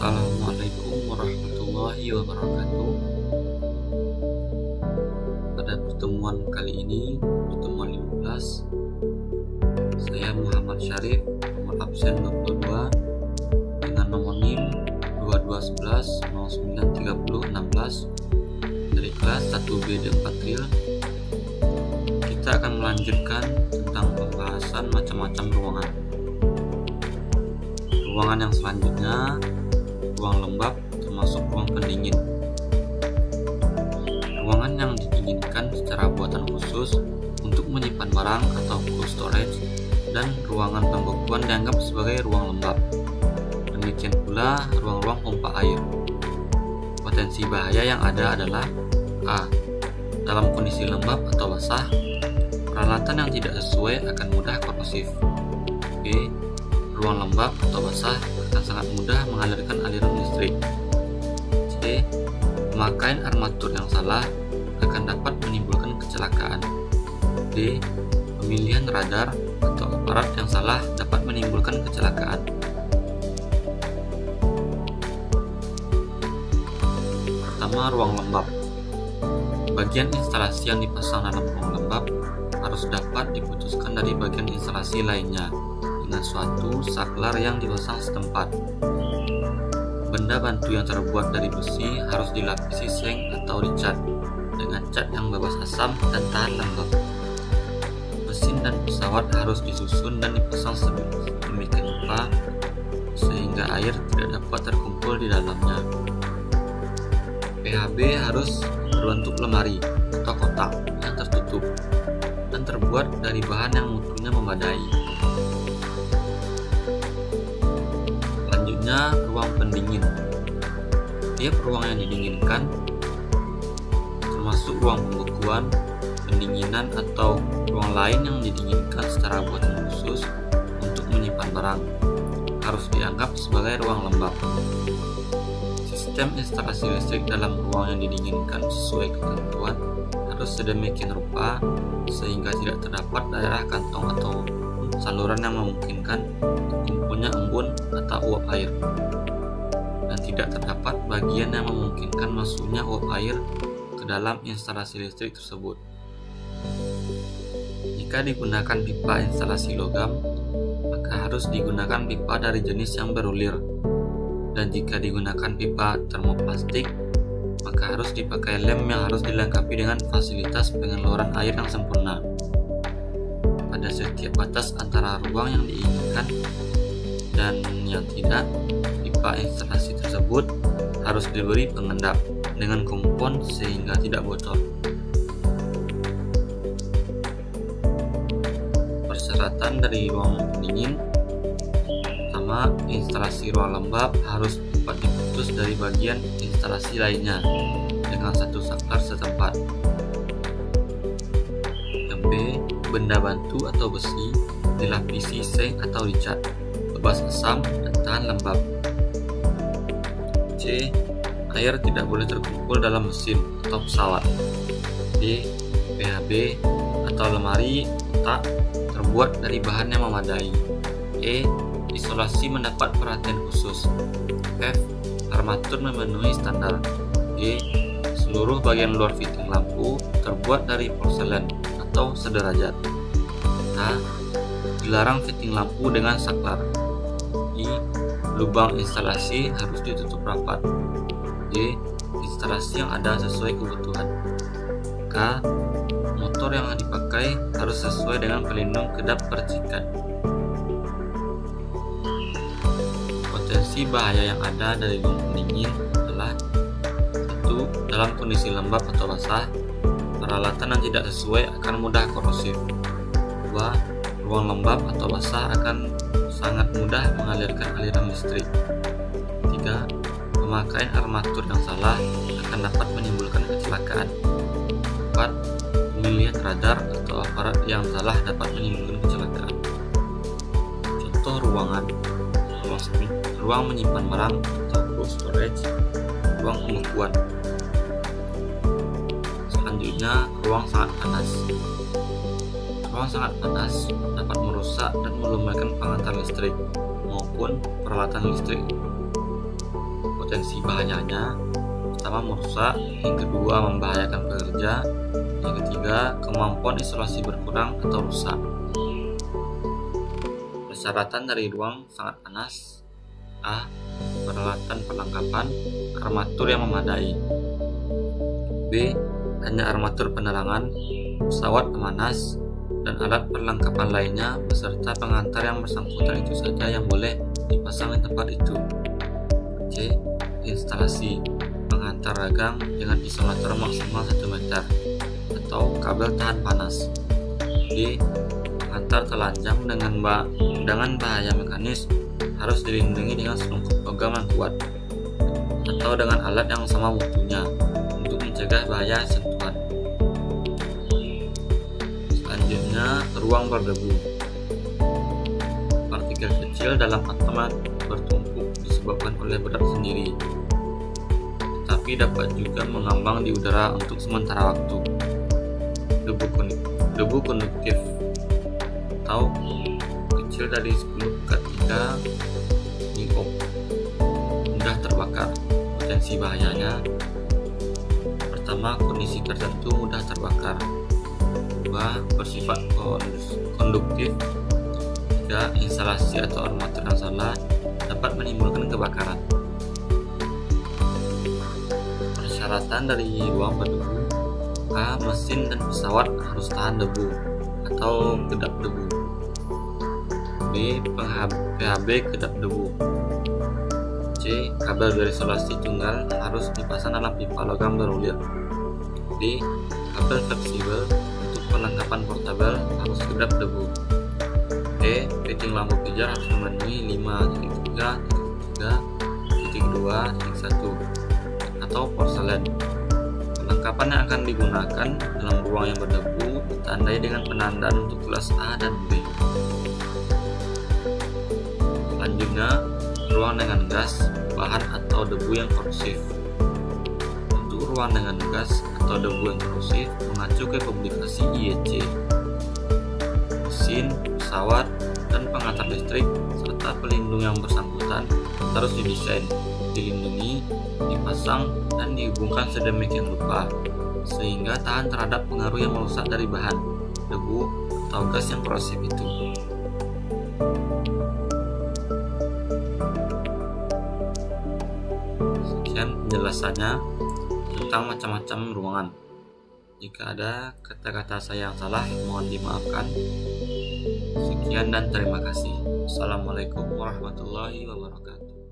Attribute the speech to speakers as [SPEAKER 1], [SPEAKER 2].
[SPEAKER 1] Assalamualaikum warahmatullahi wabarakatuh. Pada pertemuan kali ini, pertemuan 15, saya Muhammad Syarif, nomor absen 22, dengan nomor NIM 2211093016 dari kelas 1B D4 Tril. Kita akan melanjutkan tentang pembahasan macam-macam ruangan. Ruangan yang selanjutnya, ruang lembab termasuk ruang pendingin. Ruangan yang didinginkan secara buatan khusus untuk menyimpan barang atau cold storage, dan ruangan pembekuan dianggap sebagai ruang lembab. Demikian pula ruang-ruang pompa air. Potensi bahaya yang ada adalah A. Dalam kondisi lembab atau basah, peralatan yang tidak sesuai akan mudah korosif. B. Ruang lembab atau basah akan sangat mudah mengalirkan aliran listrik. C. Pemakaian armatur yang salah akan dapat menimbulkan kecelakaan. D. Pemilihan radar atau aparat yang salah dapat menimbulkan kecelakaan. Pertama, ruang lembab. Bagian instalasi yang dipasang dalam ruang lembab harus dapat diputuskan dari bagian instalasi lainnya dengan suatu saklar yang dipasang setempat. Benda bantu yang terbuat dari besi harus dilapisi seng atau dicat dengan cat yang bebas asam dan tahan lembab. Mesin dan pesawat harus disusun dan dipasang sedemikian rupa sehingga air tidak dapat terkumpul di dalamnya. PHB harus berbentuk lemari atau kotak yang tertutup dan terbuat dari bahan yang mutunya memadai. Selanjutnya, ruang pendingin. Tiap ruang yang didinginkan, termasuk ruang pembekuan, pendinginan, atau ruang lain yang didinginkan secara buatan khusus untuk menyimpan barang, harus dianggap sebagai ruang lembab. Sistem instalasi listrik dalam ruang yang didinginkan sesuai ketentuan harus sedemikian rupa sehingga tidak terdapat daerah kantong atau saluran yang memungkinkan terkumpulnya embun atau uap air, dan tidak terdapat bagian yang memungkinkan masuknya uap air ke dalam instalasi listrik tersebut. Jika digunakan pipa instalasi logam, maka harus digunakan pipa dari jenis yang berulir, dan jika digunakan pipa termoplastik, maka harus dipakai lem yang harus dilengkapi dengan fasilitas pengeluaran air yang sempurna. Pada setiap batas antara ruang yang diinginkan dan yang tidak, pipa instalasi tersebut harus diberi pengendap dengan kompon sehingga tidak bocor. Persyaratan dari ruang pendingin: pertama, instalasi ruang lembab harus dapat diputus dari bagian instalasi lainnya dengan satu saklar setempat. Yang B. Benda bantu atau besi dilapisi seng atau dicat, bebas asam dan tahan lembab. C. Air tidak boleh terkumpul dalam mesin atau pesawat. D. PHB atau lemari kotak terbuat dari bahan yang memadai. E. Isolasi mendapat perhatian khusus. F. Armatur memenuhi standar. G. Seluruh bagian luar fitting lampu terbuat dari porselen atau sederajat. H. Dilarang fitting lampu dengan saklar. I. Lubang instalasi harus ditutup rapat. J. Instalasi yang ada sesuai kebutuhan. K. Motor yang dipakai harus sesuai dengan pelindung kedap percikan. Potensi bahaya yang ada dari ruang pendingin adalah: 1. Dalam kondisi lembab atau basah, peralatan yang tidak sesuai akan mudah korosif. 2. Ruang lembab atau basah akan sangat mudah mengalirkan aliran listrik. 3. Pemakaian armatur yang salah akan dapat menimbulkan kecelakaan. 4. Pemilihan radar atau aparat yang salah dapat menimbulkan kecelakaan. Contoh ruangan: ruang menyimpan barang atau cold storage, ruang pembekuan. Selanjutnya, ruang sangat panas. Ruang sangat panas dapat merusak dan melemahkan pengantar listrik maupun peralatan listrik. potensi bahayanya. Pertama, merusak. Yang kedua, membahayakan pekerja. Yang ketiga, kemampuan isolasi berkurang atau rusak. Persyaratan dari ruang sangat panas. A. Peralatan perlengkapan armatur yang memadai. B. Hanya armatur penerangan, pesawat pemanas, dan alat perlengkapan lainnya beserta pengantar yang bersangkutan itu saja yang boleh dipasang di tempat itu. C. Instalasi pengantar ragang dengan isolator maksimal 1 meter atau kabel tahan panas. D. Pengantar telanjang dengan bahaya mekanis harus dilindungi dengan selungkup logam yang kuat atau dengan alat yang sama mutunya untuk mencegah bahaya sentuhan. Selanjutnya, ruang berdebu. Partikel kecil dalam atom bertumpuk disebabkan oleh berat sendiri, tetapi dapat juga mengambang di udara untuk sementara waktu. Debu konduktif atau kecil dari 10⁻³ mikron, mudah terbakar. Potensi bahayanya: pertama, kondisi tertentu mudah terbakar. 2. Bersifat konduktif. 3. Instalasi atau armatur yang salah dapat menimbulkan kebakaran. Persyaratan dari ruang berdebu: A. Mesin dan pesawat harus tahan debu atau kedap debu. B. PHB kedap debu. C. Kabel berisolasi tunggal harus dipasang dalam pipa logam berulir. D. Kabel fleksibel untuk perlengkapan portabel harus kedap debu. E. Fitting lampu pijar harus memenuhi 5.3.3.2.1 atau porselen. Perlengkapan yang akan digunakan dalam ruang yang berdebu ditandai dengan penandaan untuk kelas A dan B. Selanjutnya, ruang dengan gas, bahan atau debu yang korosif. Untuk ruang dengan gas atau debu yang korosif mengacu ke publikasi IEC. Mesin, pesawat, dan pengantar listrik serta pelindung yang bersangkutan harus didesain, dilindungi, dipasang, dan dihubungkan sedemikian rupa sehingga tahan terhadap pengaruh yang merusak dari bahan, debu, atau gas yang korosif itu. Sekian penjelasannya tentang macam-macam ruangan. Jika ada kata-kata saya yang salah, mohon dimaafkan. Sekian dan terima kasih. Assalamualaikum warahmatullahi wabarakatuh.